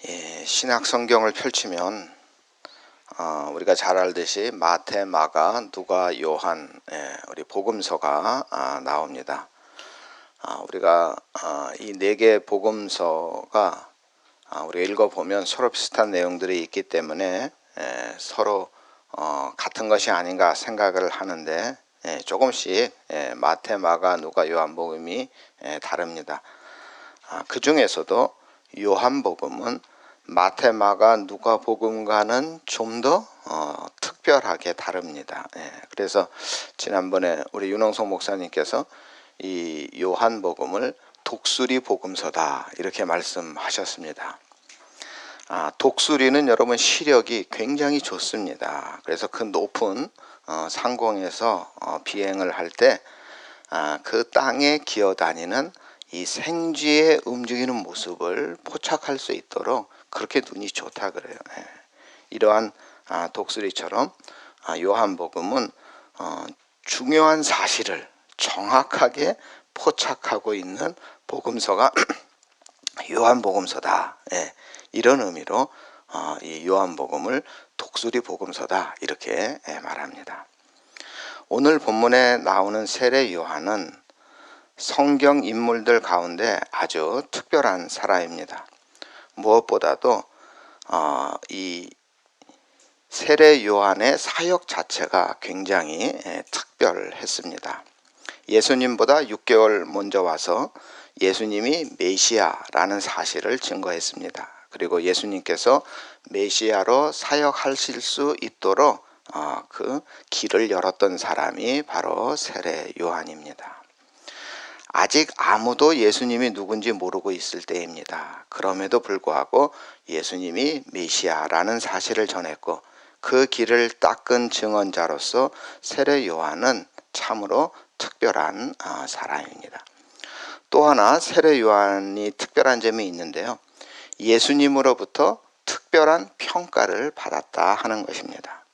신약 성경을 펼치면 우리가 잘 알듯이 마태, 마가, 누가, 요한 우리 복음서가 나옵니다. 우리가 이 네 개 복음서가 우리가 읽어보면 서로 비슷한 내용들이 있기 때문에 서로 같은 것이 아닌가 생각을 하는데 조금씩 마태, 마가, 누가, 요한복음이 다릅니다. 그 중에서도 요한복음은 마태, 마가, 누가복음과는 좀 더 특별하게 다릅니다. 그래서 지난번에 우리 윤홍석 목사님께서 이 요한복음을 독수리 복음서다 이렇게 말씀하셨습니다. 독수리는 여러분 시력이 굉장히 좋습니다. 그래서 그 높은 상공에서 비행을 할 때 그 땅에 기어다니는 이 생쥐의 움직이는 모습을 포착할 수 있도록 그렇게 눈이 좋다 그래요. 이러한 독수리처럼 요한복음은 중요한 사실을 정확하게 포착하고 있는 복음서가 요한복음서다. 이런 의미로 이 요한복음을 독수리 복음서다 이렇게 말합니다. 오늘 본문에 나오는 세례 요한은 성경 인물들 가운데 아주 특별한 사람입니다. 무엇보다도 이 세례 요한의 사역 자체가 굉장히 특별했습니다. 예수님보다 6개월 먼저 와서 예수님이 메시아라는 사실을 증거했습니다. 그리고 예수님께서 메시아로 사역하실 수 있도록 그 길을 열었던 사람이 바로 세례 요한입니다. 아직 아무도 예수님이 누군지 모르고 있을 때입니다. 그럼에도 불구하고 예수님이 메시아라는 사실을 전했고 그 길을 닦은 증언자로서 세례 요한은 참으로 특별한 사람입니다. 또 하나 세례 요한이 특별한 점이 있는데요. 예수님으로부터 특별한 평가를 받았다 하는 것입니다.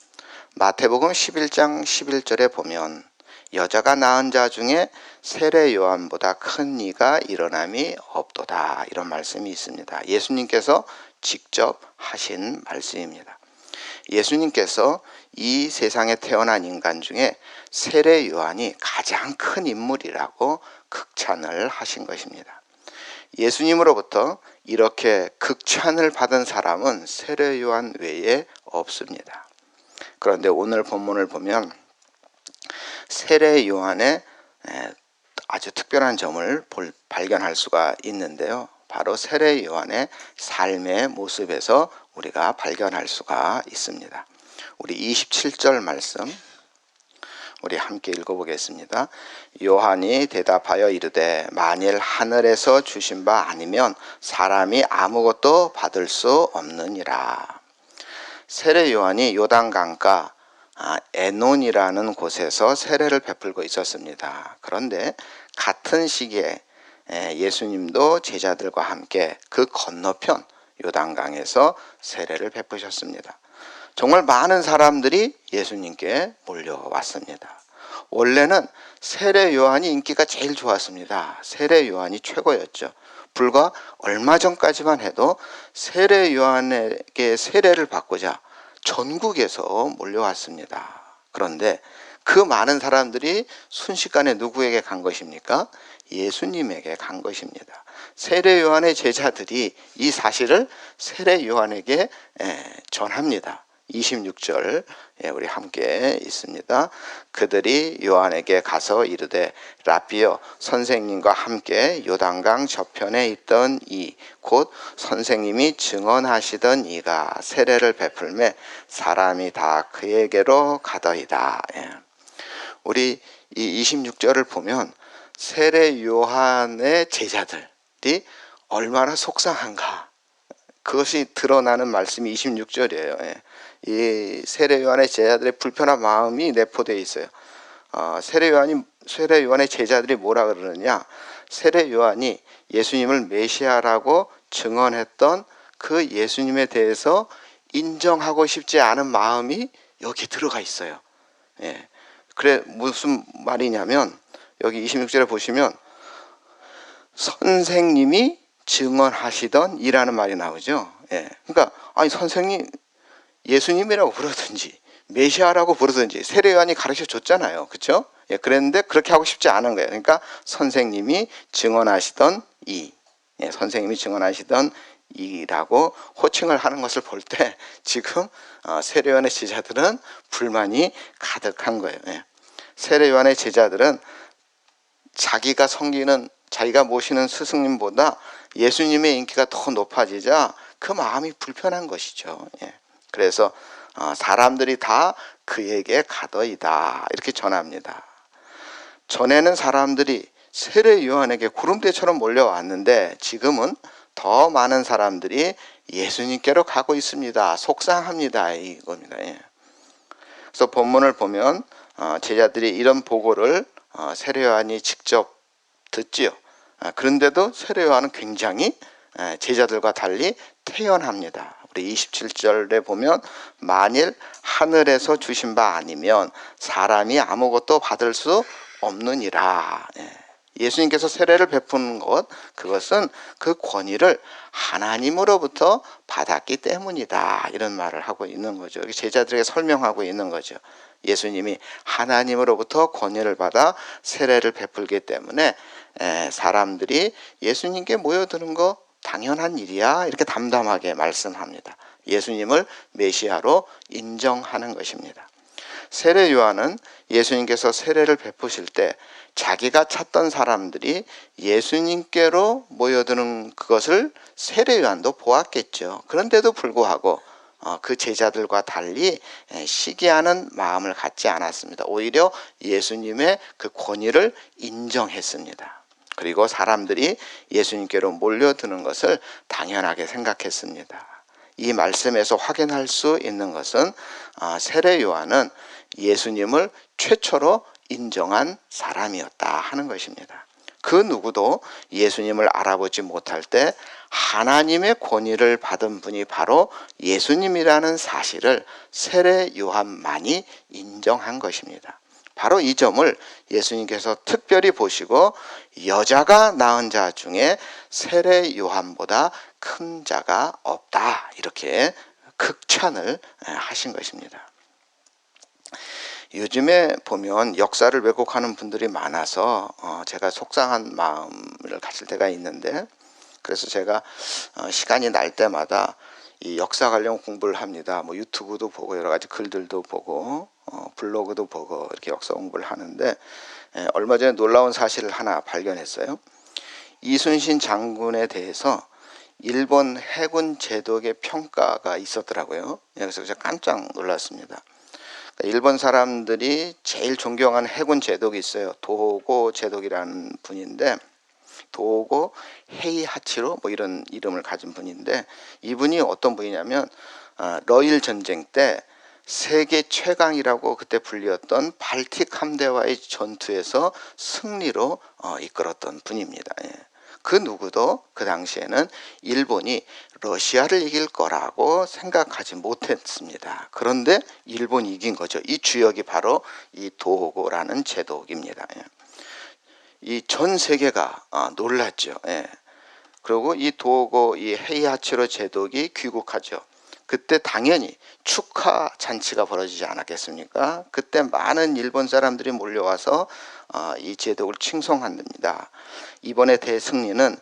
마태복음 11장 11절에 보면 여자가 낳은 자 중에 세례 요한보다 큰 이가 일어남이 없도다 이런 말씀이 있습니다. 예수님께서 직접 하신 말씀입니다. 예수님께서 이 세상에 태어난 인간 중에 세례 요한이 가장 큰 인물이라고 극찬을 하신 것입니다. 예수님으로부터 이렇게 극찬을 받은 사람은 세례 요한 외에 없습니다. 그런데 오늘 본문을 보면 세례 요한의 아주 특별한 점을 발견할 수가 있는데요. 바로 세례 요한의 삶의 모습에서 우리가 발견할 수가 있습니다. 우리 27절 말씀 우리 함께 읽어보겠습니다. 요한이 대답하여 이르되 만일 하늘에서 주신 바 아니면 사람이 아무것도 받을 수 없느니라. 세례 요한이 요단강가 에논이라는 곳에서 세례를 베풀고 있었습니다. 그런데 같은 시기에 예수님도 제자들과 함께 그 건너편 요단강에서 세례를 베푸셨습니다. 정말 많은 사람들이 예수님께 몰려왔습니다. 원래는 세례 요한이 인기가 제일 좋았습니다. 세례 요한이 최고였죠. 불과 얼마 전까지만 해도 세례 요한에게 세례를 받고자 전국에서 몰려왔습니다. 그런데 그 많은 사람들이 순식간에 누구에게 간 것입니까? 예수님에게 간 것입니다. 세례 요한의 제자들이 이 사실을 세례 요한에게 전합니다. 26절 우리 함께 있습니다. 그들이 요한에게 가서 이르되 라삐여 선생님과 함께 요단강 저편에 있던 이 곧 선생님이 증언하시던 이가 세례를 베풀매 사람이 다 그에게로 가더이다. 우리 이 26절을 보면 세례 요한의 제자들이 얼마나 속상한가 그것이 드러나는 말씀이 26절이에요. 이 세례 요한의 제자들의 불편한 마음이 내포되어 있어요. 세례 요한의 제자들이 뭐라 그러느냐? 세례 요한이 예수님을 메시아라고 증언했던 그 예수님에 대해서 인정하고 싶지 않은 마음이 여기 들어가 있어요. 그래 무슨 말이냐면 여기 26절에 보시면 선생님이 증언하시던 이라는 말이 나오죠. 예. 그러니까 아니 선생님 예수님이라고 부르든지 메시아라고 부르든지 세례 요한이 가르쳐 줬잖아요. 그렇죠? 예, 그랬는데 그렇게 하고 싶지 않은 거예요. 그러니까 선생님이 증언하시던 이, 예, 선생님이 증언하시던 이라고 호칭을 하는 것을 볼 때 지금 세례 요한의 제자들은 불만이 가득한 거예요. 예. 세례 요한의 제자들은 자기가 섬기는 자기가 모시는 스승님보다 예수님의 인기가 더 높아지자 그 마음이 불편한 것이죠. 예. 그래서 사람들이 다 그에게 가더이다 이렇게 전합니다. 전에는 사람들이 세례 요한에게 구름대처럼 몰려왔는데 지금은 더 많은 사람들이 예수님께로 가고 있습니다. 속상합니다. 이겁니다. 예. 그래서 본문을 보면 제자들이 이런 보고를 세례 요한이 직접 듣지요. 그런데도 세례 요한은 굉장히 제자들과 달리 태연합니다. 우리 27절에 보면 만일 하늘에서 주신 바 아니면 사람이 아무것도 받을 수 없느니라. 예수님께서 세례를 베푸는 것, 그것은 그 권위를 하나님으로부터 받았기 때문이다. 이런 말을 하고 있는 거죠. 제자들에게 설명하고 있는 거죠. 예수님이 하나님으로부터 권위를 받아 세례를 베풀기 때문에 사람들이 예수님께 모여드는 거 당연한 일이야 이렇게 담담하게 말씀합니다. 예수님을 메시아로 인정하는 것입니다. 세례 요한은 예수님께서 세례를 베푸실 때 자기가 찾던 사람들이 예수님께로 모여드는 그것을 세례 요한도 보았겠죠. 그런데도 불구하고 그 제자들과 달리 시기하는 마음을 갖지 않았습니다. 오히려 예수님의 그 권위를 인정했습니다. 그리고 사람들이 예수님께로 몰려드는 것을 당연하게 생각했습니다. 이 말씀에서 확인할 수 있는 것은 세례 요한은 예수님을 최초로 인정한 사람이었다 하는 것입니다. 그 누구도 예수님을 알아보지 못할 때 하나님의 권위를 받은 분이 바로 예수님이라는 사실을 세례 요한만이 인정한 것입니다. 바로 이 점을 예수님께서 특별히 보시고 여자가 낳은 자 중에 세례 요한보다 큰 자가 없다 이렇게 극찬을 하신 것입니다. 요즘에 보면 역사를 왜곡하는 분들이 많아서 제가 속상한 마음을 가질 때가 있는데, 그래서 제가 시간이 날 때마다 이 역사 관련 공부를 합니다. 뭐 유튜브도 보고 여러 가지 글들도 보고 블로그도 보고 이렇게 역사 공부를 하는데, 얼마 전에 놀라운 사실을 하나 발견했어요. 이순신 장군에 대해서 일본 해군 제독의 평가가 있었더라고요. 그래서 제가 깜짝 놀랐습니다. 일본 사람들이 제일 존경하는 해군 제독이 있어요. 도고 제독이라는 분인데, 도고 헤이하치로 뭐 이런 이름을 가진 분인데, 이분이 어떤 분이냐면 러일 전쟁 때 세계 최강이라고 그때 불렸던 발틱 함대와의 전투에서 승리로 이끌었던 분입니다. 그 누구도 그 당시에는 일본이 러시아를 이길 거라고 생각하지 못했습니다. 그런데 일본이 이긴 거죠. 이 주역이 바로 이 도고라는 제독입니다. 이 전 세계가 놀랐죠. 그리고 이 도고 이 헤이하치로 제독이 귀국하죠. 그때 당연히 축하 잔치가 벌어지지 않았겠습니까? 그때 많은 일본 사람들이 몰려와서 이 제독을 칭송합니다. 이번의 대승리는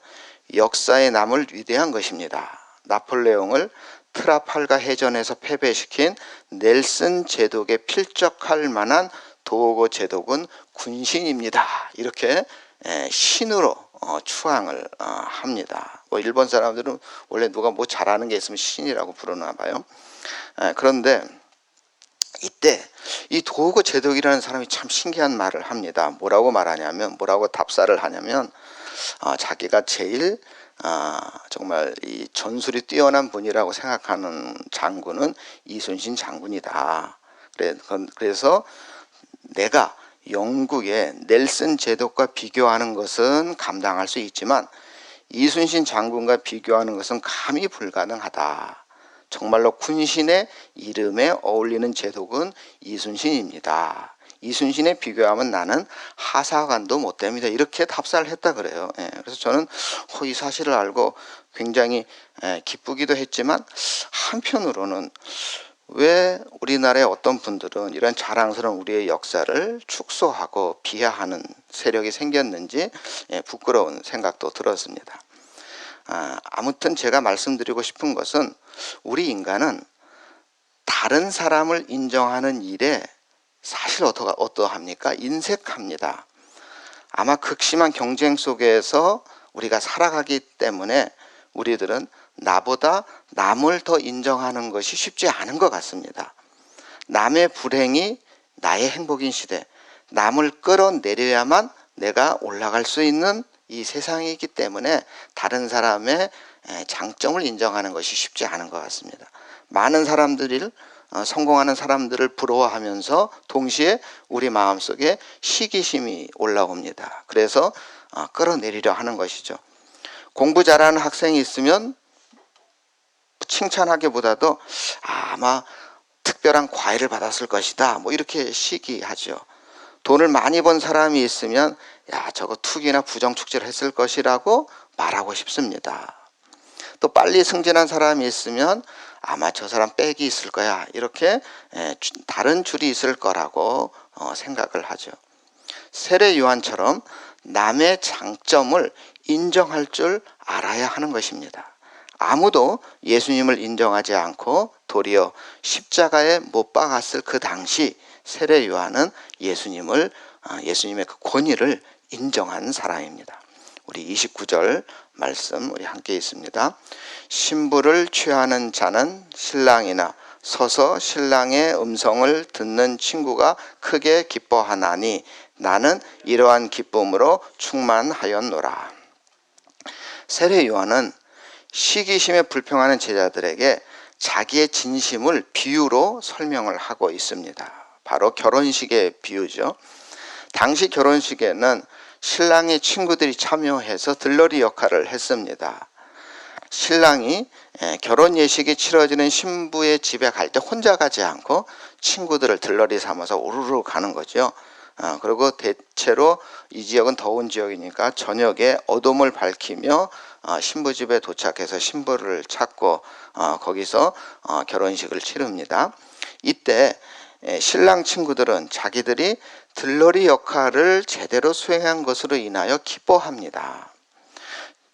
역사에 남을 위대한 것입니다. 나폴레옹을 트라팔가 해전에서 패배시킨 넬슨 제독에 필적할 만한 도고 제독은 군신입니다. 이렇게 신으로 추앙을 합니다. 뭐 일본 사람들은 원래 누가 뭐 잘하는 게 있으면 신이라고 부르나 봐요. 그런데 이때 이 도고 제독이라는 사람이 참 신기한 말을 합니다. 뭐라고 말하냐면, 뭐라고 답사를 하냐면, 자기가 제일 정말 이 전술이 뛰어난 분이라고 생각하는 장군은 이순신 장군이다. 그래서 내가 영국의 넬슨 제독과 비교하는 것은 감당할 수 있지만 이순신 장군과 비교하는 것은 감히 불가능하다. 정말로 군신의 이름에 어울리는 제독은 이순신입니다. 이순신에 비교하면 나는 하사관도 못 됩니다. 이렇게 답사를 했다 그래요. 그래서 저는 이 사실을 알고 굉장히 기쁘기도 했지만 한편으로는 왜 우리나라의 어떤 분들은 이런 자랑스러운 우리의 역사를 축소하고 비하하는 세력이 생겼는지 부끄러운 생각도 들었습니다. 아무튼 제가 말씀드리고 싶은 것은 우리 인간은 다른 사람을 인정하는 일에 사실 어떠합니까? 인색합니다. 아마 극심한 경쟁 속에서 우리가 살아가기 때문에 우리들은 나보다 남을 더 인정하는 것이 쉽지 않은 것 같습니다. 남의 불행이 나의 행복인 시대, 남을 끌어내려야만 내가 올라갈 수 있는 이 세상이기 때문에 다른 사람의 장점을 인정하는 것이 쉽지 않은 것 같습니다. 많은 사람들이 성공하는 사람들을 부러워하면서 동시에 우리 마음속에 시기심이 올라옵니다. 그래서 끌어내리려 하는 것이죠. 공부 잘하는 학생이 있으면 칭찬하기보다도 아마 특별한 과외를 받았을 것이다, 뭐 이렇게 시기하죠. 돈을 많이 번 사람이 있으면 야, 저거 투기나 부정축제를 했을 것이라고 말하고 싶습니다. 또 빨리 승진한 사람이 있으면 아마 저 사람 빽이 있을 거야, 이렇게 다른 줄이 있을 거라고 생각을 하죠. 세례 요한처럼 남의 장점을 인정할 줄 알아야 하는 것입니다. 아무도 예수님을 인정하지 않고 도리어 십자가에 못 박았을 그 당시 세례 요한은 예수님의 그 권위를 인정한 사람입니다. 우리 29절 말씀 우리 함께 있습니다. 신부를 취하는 자는 신랑이나 서서 신랑의 음성을 듣는 친구가 크게 기뻐하나니 나는 이러한 기쁨으로 충만하였노라. 세례 요한은 시기심에 불평하는 제자들에게 자기의 진심을 비유로 설명을 하고 있습니다. 바로 결혼식의 비유죠. 당시 결혼식에는 신랑의 친구들이 참여해서 들러리 역할을 했습니다. 신랑이 결혼 예식이 치러지는 신부의 집에 갈 때 혼자 가지 않고 친구들을 들러리 삼아서 우르르 가는 거죠. 그리고 대체로 이 지역은 더운 지역이니까 저녁에 어둠을 밝히며 신부 집에 도착해서 신부를 찾고 거기서 결혼식을 치릅니다. 이때 신랑 친구들은 자기들이 들러리 역할을 제대로 수행한 것으로 인하여 기뻐합니다.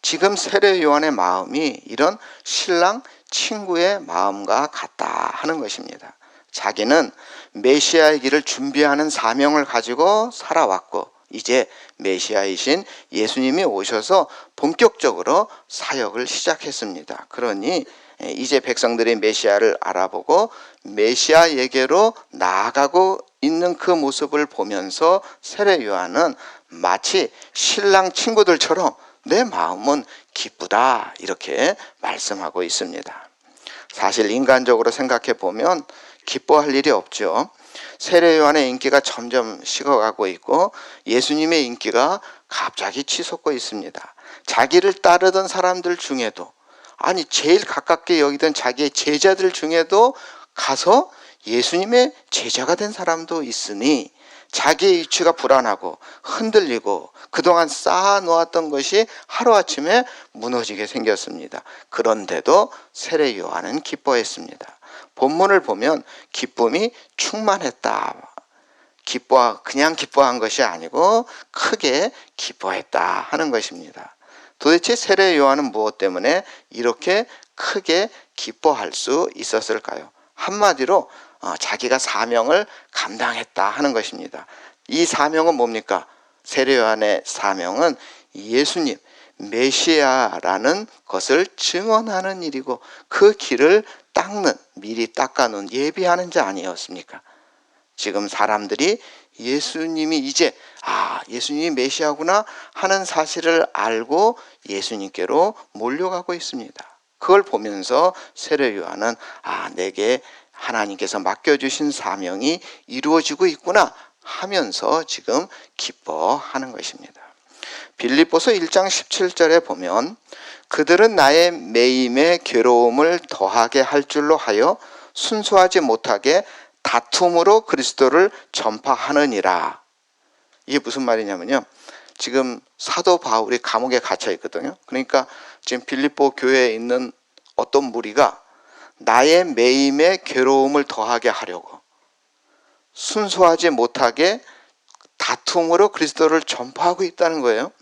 지금 세례 요한의 마음이 이런 신랑 친구의 마음과 같다 하는 것입니다. 자기는 메시아의 길을 준비하는 사명을 가지고 살아왔고 이제 메시아이신 예수님이 오셔서 본격적으로 사역을 시작했습니다. 그러니 이제 백성들이 메시아를 알아보고 메시아에게로 나아가고 있는 그 모습을 보면서 세례 요한은 마치 신랑 친구들처럼 내 마음은 기쁘다, 이렇게 말씀하고 있습니다. 사실 인간적으로 생각해 보면 기뻐할 일이 없죠. 세례 요한의 인기가 점점 식어가고 있고 예수님의 인기가 갑자기 치솟고 있습니다. 자기를 따르던 사람들 중에도, 아니 제일 가깝게 여기던 자기의 제자들 중에도 가서 예수님의 제자가 된 사람도 있으니 자기의 위치가 불안하고 흔들리고 그동안 쌓아놓았던 것이 하루아침에 무너지게 생겼습니다. 그런데도 세례 요한은 기뻐했습니다. 본문을 보면 기쁨이 충만했다. 그냥 기뻐한 것이 아니고 크게 기뻐했다 하는 것입니다. 도대체 세례 요한은 무엇 때문에 이렇게 크게 기뻐할 수 있었을까요? 한마디로 자기가 사명을 감당했다 하는 것입니다. 이 사명은 뭡니까? 세례 요한의 사명은 예수님, 메시아라는 것을 증언하는 일이고 그 길을 미리 닦아놓은 예비하는 자 아니었습니까? 지금 사람들이 예수님이 이제 예수님이 메시아구나 하는 사실을 알고 예수님께로 몰려가고 있습니다. 그걸 보면서 세례 요한은 내게 하나님께서 맡겨주신 사명이 이루어지고 있구나 하면서 지금 기뻐하는 것입니다. 빌립보서 1장 17절에 보면 그들은 나의 매임에 괴로움을 더하게 할 줄로 하여 순수하지 못하게 다툼으로 그리스도를 전파하느니라. 이게 무슨 말이냐면요, 지금 사도 바울이 감옥에 갇혀 있거든요. 그러니까 지금 빌립보 교회에 있는 어떤 무리가 나의 매임에 괴로움을 더하게 하려고 순수하지 못하게 다툼으로 그리스도를 전파하고 있다는 거예요.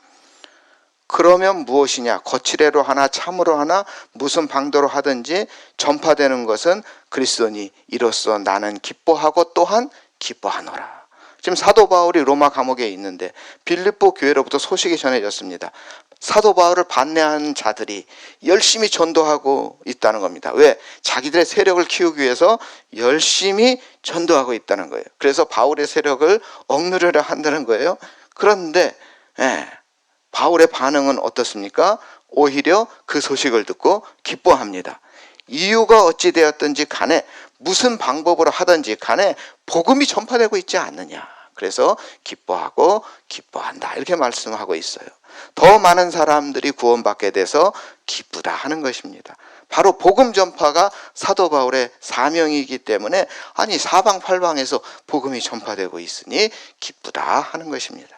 그러면 무엇이냐? 거칠애로 하나 참으로 하나 무슨 방도로 하든지 전파되는 것은 그리스도니 이로써 나는 기뻐하고 또한 기뻐하노라. 지금 사도 바울이 로마 감옥에 있는데 빌립보 교회로부터 소식이 전해졌습니다. 사도 바울을 반대하는 자들이 열심히 전도하고 있다는 겁니다. 왜? 자기들의 세력을 키우기 위해서 열심히 전도하고 있다는 거예요. 그래서 바울의 세력을 억누르려 한다는 거예요. 그런데 바울의 반응은 어떻습니까? 오히려 그 소식을 듣고 기뻐합니다. 이유가 어찌 되었든지 간에 무슨 방법으로 하든지 간에 복음이 전파되고 있지 않느냐. 그래서 기뻐하고 기뻐한다. 이렇게 말씀하고 있어요. 더 많은 사람들이 구원받게 돼서 기쁘다 하는 것입니다. 바로 복음 전파가 사도 바울의 사명이기 때문에 아니 사방팔방에서 복음이 전파되고 있으니 기쁘다 하는 것입니다.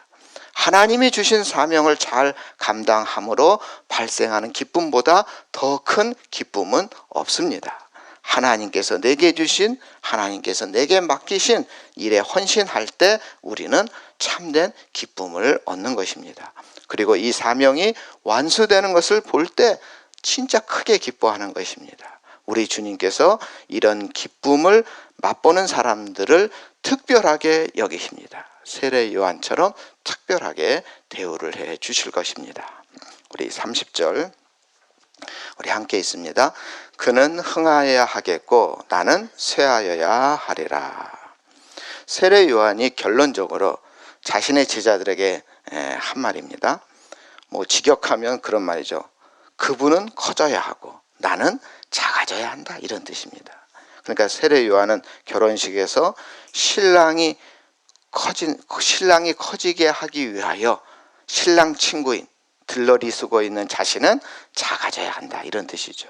하나님이 주신 사명을 잘 감당함으로 발생하는 기쁨보다 더 큰 기쁨은 없습니다. 하나님께서 내게 주신, 하나님께서 내게 맡기신 일에 헌신할 때 우리는 참된 기쁨을 얻는 것입니다. 그리고 이 사명이 완수되는 것을 볼 때 진짜 크게 기뻐하는 것입니다. 우리 주님께서 이런 기쁨을 맛보는 사람들을 특별하게 여기십니다. 세례 요한처럼 특별하게 대우를 해 주실 것입니다. 우리 30절 우리 함께 있습니다. 그는 흥하여야 하겠고 나는 쇠하여야 하리라. 세례 요한이 결론적으로 자신의 제자들에게 한 말입니다. 뭐 직역하면 그런 말이죠. 그분은 커져야 하고 나는 작아져야 한다, 이런 뜻입니다. 그러니까 세례 요한은 결혼식에서 신랑이 커지게 하기 위하여 신랑 친구인 들러리 쓰고 있는 자신은 작아져야 한다, 이런 뜻이죠.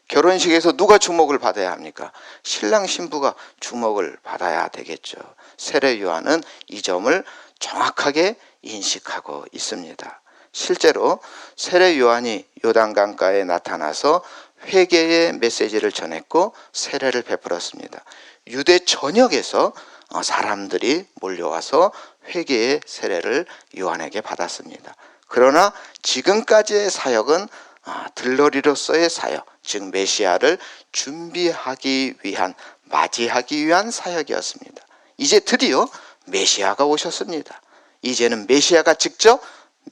결혼식에서 누가 주목을 받아야 합니까? 신랑 신부가 주목을 받아야 되겠죠. 세례 요한은 이 점을 정확하게 인식하고 있습니다. 실제로 세례 요한이 요단강가에 나타나서 회개의 메시지를 전했고 세례를 베풀었습니다. 유대 전역에서 사람들이 몰려와서 회개의 세례를 요한에게 받았습니다. 그러나 지금까지의 사역은 들러리로서의 사역, 즉 메시아를 준비하기 위한, 맞이하기 위한 사역이었습니다. 이제 드디어 메시아가 오셨습니다. 이제는 메시아가 직접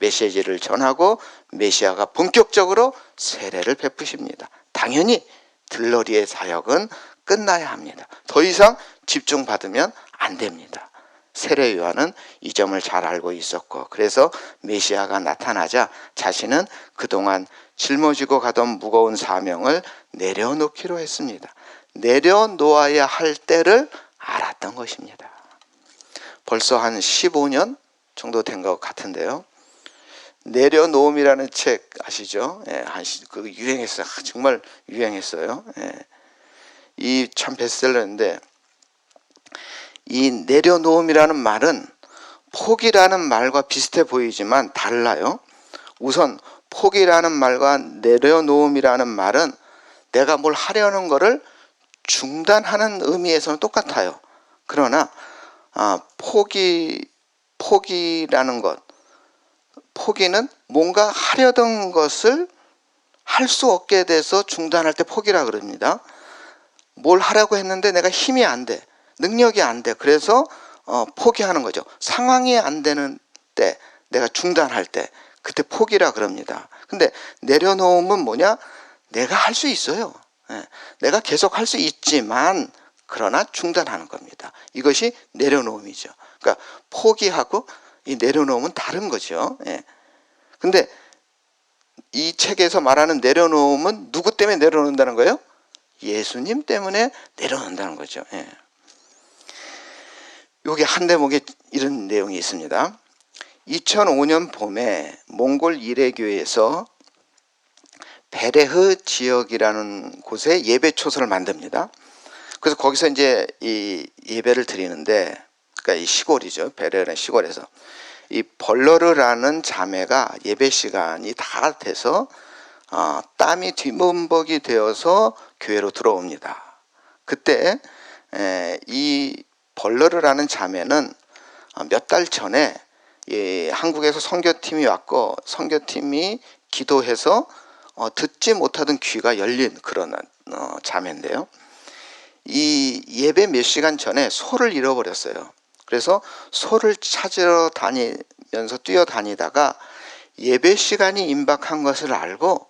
메시지를 전하고 메시아가 본격적으로 세례를 베푸십니다. 당연히 들러리의 사역은 끝나야 합니다. 더 이상 집중받으면 안 됩니다. 세례 요한은 이 점을 잘 알고 있었고, 그래서 메시아가 나타나자 자신은 그동안 짊어지고 가던 무거운 사명을 내려놓기로 했습니다. 내려놓아야 할 때를 알았던 것입니다. 벌써 한 15년 정도 된 것 같은데요. 내려놓음이라는 책 아시죠? 그 유행했어요. 정말 유행했어요. 이 참 베스트셀러인데, 이 내려놓음이라는 말은 포기라는 말과 비슷해 보이지만 달라요. 우선 포기라는 말과 내려놓음이라는 말은 내가 뭘 하려는 거를 중단하는 의미에서는 똑같아요. 그러나 포기라는 것, 포기는 뭔가 하려던 것을 할 수 없게 돼서 중단할 때 포기라 그럽니다. 뭘 하려고 했는데 내가 힘이 안 돼, 능력이 안 돼. 그래서 포기하는 거죠. 상황이 안 되는 때, 내가 중단할 때, 그때 포기라 그럽니다. 근데 내려놓음은 뭐냐? 내가 할 수 있어요. 내가 계속 할 수 있지만 그러나 중단하는 겁니다. 이것이 내려놓음이죠. 그러니까 포기하고 이 내려놓음은 다른 거죠. 근데 이 책에서 말하는 내려놓음은 누구 때문에 내려놓는다는 거예요? 예수님 때문에 내려놓는다는 거죠. 여기 한 대목에 이런 내용이 있습니다. 2005년 봄에 몽골 이레교에서 베레흐 지역이라는 곳에 예배 초소를 만듭니다. 그래서 거기서 이제 이 예배를 드리는데, 그러니까 이 시골이죠. 베레라는 시골에서 이 벌러르라는 자매가 예배 시간이 다 돼서 땀이 뒤범벅이 되어서 교회로 들어옵니다. 그때 이 벌러르라는 자매는 몇 달 전에 한국에서 선교팀이 왔고 선교팀이 기도해서 듣지 못하던 귀가 열린 그런 자매인데요. 이 예배 몇 시간 전에 소를 잃어버렸어요. 그래서 소를 찾으러 다니면서 뛰어다니다가 예배 시간이 임박한 것을 알고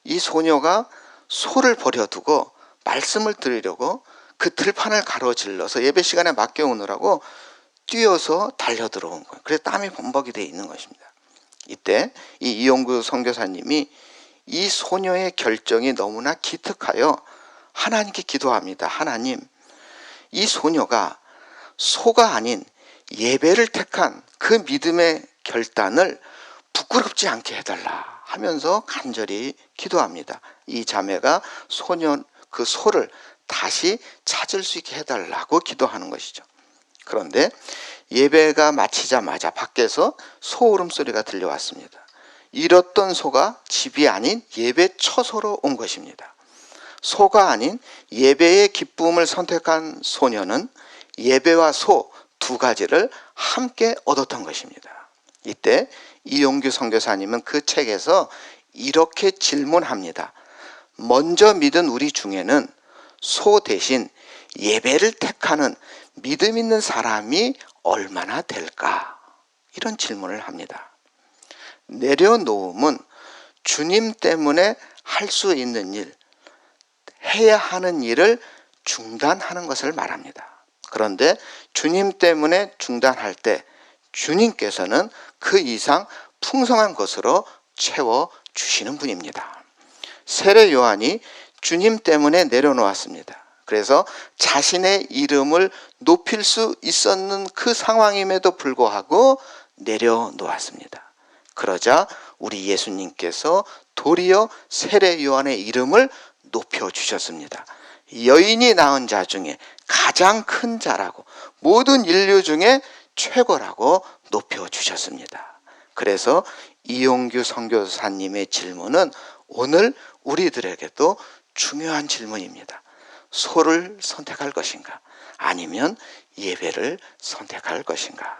이 소녀가 소를 버려두고 말씀을 들으려고 그 들판을 가로질러서 예배 시간에 맡겨오느라고 뛰어서 달려 들어온 거예요. 그래서 땀이 범벅이 되어 있는 것입니다. 이때 이 이용구 선교사님이 이 소녀의 결정이 너무나 기특하여 하나님께 기도합니다. 하나님, 이 소녀가 소가 아닌 예배를 택한 그 믿음의 결단을 부끄럽지 않게 해달라 하면서 간절히 기도합니다. 이 자매가 그 소를 다시 찾을 수 있게 해달라고 기도하는 것이죠. 그런데 예배가 마치자마자 밖에서 소 울음소리가 들려왔습니다. 잃었던 소가 집이 아닌 예배 처소로 온 것입니다. 소가 아닌 예배의 기쁨을 선택한 소녀는 예배와 소 두 가지를 함께 얻었던 것입니다. 이때 이용규 선교사님은 그 책에서 이렇게 질문합니다. 먼저 믿은 우리 중에는 소 대신 예배를 택하는 믿음 있는 사람이 얼마나 될까? 이런 질문을 합니다. 내려놓음은 주님 때문에 할 수 있는 일, 해야 하는 일을 중단하는 것을 말합니다. 그런데 주님 때문에 중단할 때 주님께서는 그 이상 풍성한 것으로 채워주시는 분입니다. 세례 요한이 주님 때문에 내려놓았습니다. 그래서 자신의 이름을 높일 수 있었는 그 상황임에도 불구하고 내려놓았습니다. 그러자 우리 예수님께서 도리어 세례 요한의 이름을 높여주셨습니다. 여인이 낳은 자 중에 가장 큰 자라고 모든 인류 중에 최고라고 높여주셨습니다. 그래서 이용규 선교사님의 질문은 오늘 우리들에게도 중요한 질문입니다. 소를 선택할 것인가? 아니면 예배를 선택할 것인가?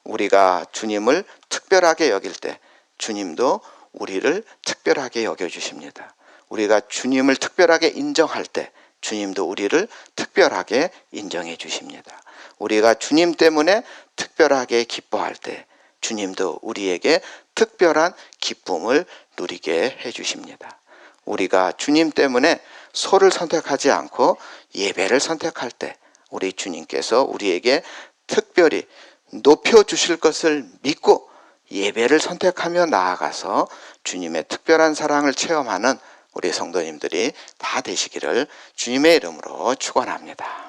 우리가 주님을 특별하게 여길 때 주님도 우리를 특별하게 여겨주십니다. 우리가 주님을 특별하게 인정할 때 주님도 우리를 특별하게 인정해 주십니다. 우리가 주님 때문에 특별하게 기뻐할 때 주님도 우리에게 특별한 기쁨을 누리게 해 주십니다. 우리가 주님 때문에 소를 선택하지 않고 예배를 선택할 때 우리 주님께서 우리에게 특별히 높여주실 것을 믿고 예배를 선택하며 나아가서 주님의 특별한 사랑을 체험하는 우리 성도님들이 다 되시기를 주님의 이름으로 축원합니다.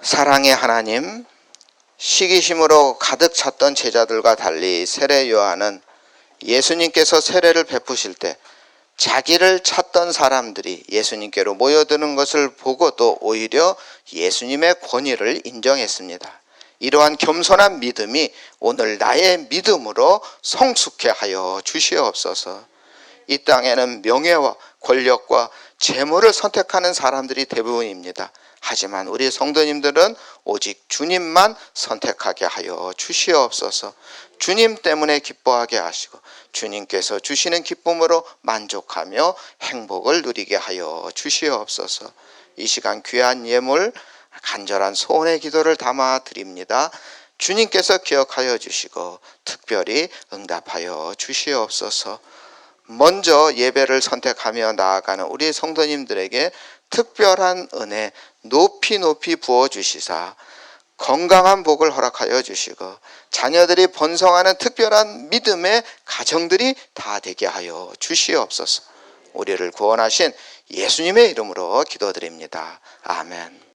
사랑의 하나님, 시기심으로 가득 찼던 제자들과 달리 세례 요한은 예수님께서 세례를 베푸실 때 자기를 찾던 사람들이 예수님께로 모여드는 것을 보고도 오히려 예수님의 권위를 인정했습니다. 이러한 겸손한 믿음이 오늘 나의 믿음으로 성숙해 하여 주시옵소서. 이 땅에는 명예와 권력과 재물을 선택하는 사람들이 대부분입니다. 하지만 우리 성도님들은 오직 주님만 선택하게 하여 주시옵소서. 주님 때문에 기뻐하게 하시고 주님께서 주시는 기쁨으로 만족하며 행복을 누리게 하여 주시옵소서. 이 시간 귀한 예물 간절한 소원의 기도를 담아 드립니다. 주님께서 기억하여 주시고 특별히 응답하여 주시옵소서. 먼저 예배를 선택하며 나아가는 우리 성도님들에게 특별한 은혜 높이 부어주시사 건강한 복을 허락하여 주시고 자녀들이 번성하는 특별한 믿음의 가정들이 다 되게 하여 주시옵소서. 우리를 구원하신 예수님의 이름으로 기도드립니다. 아멘.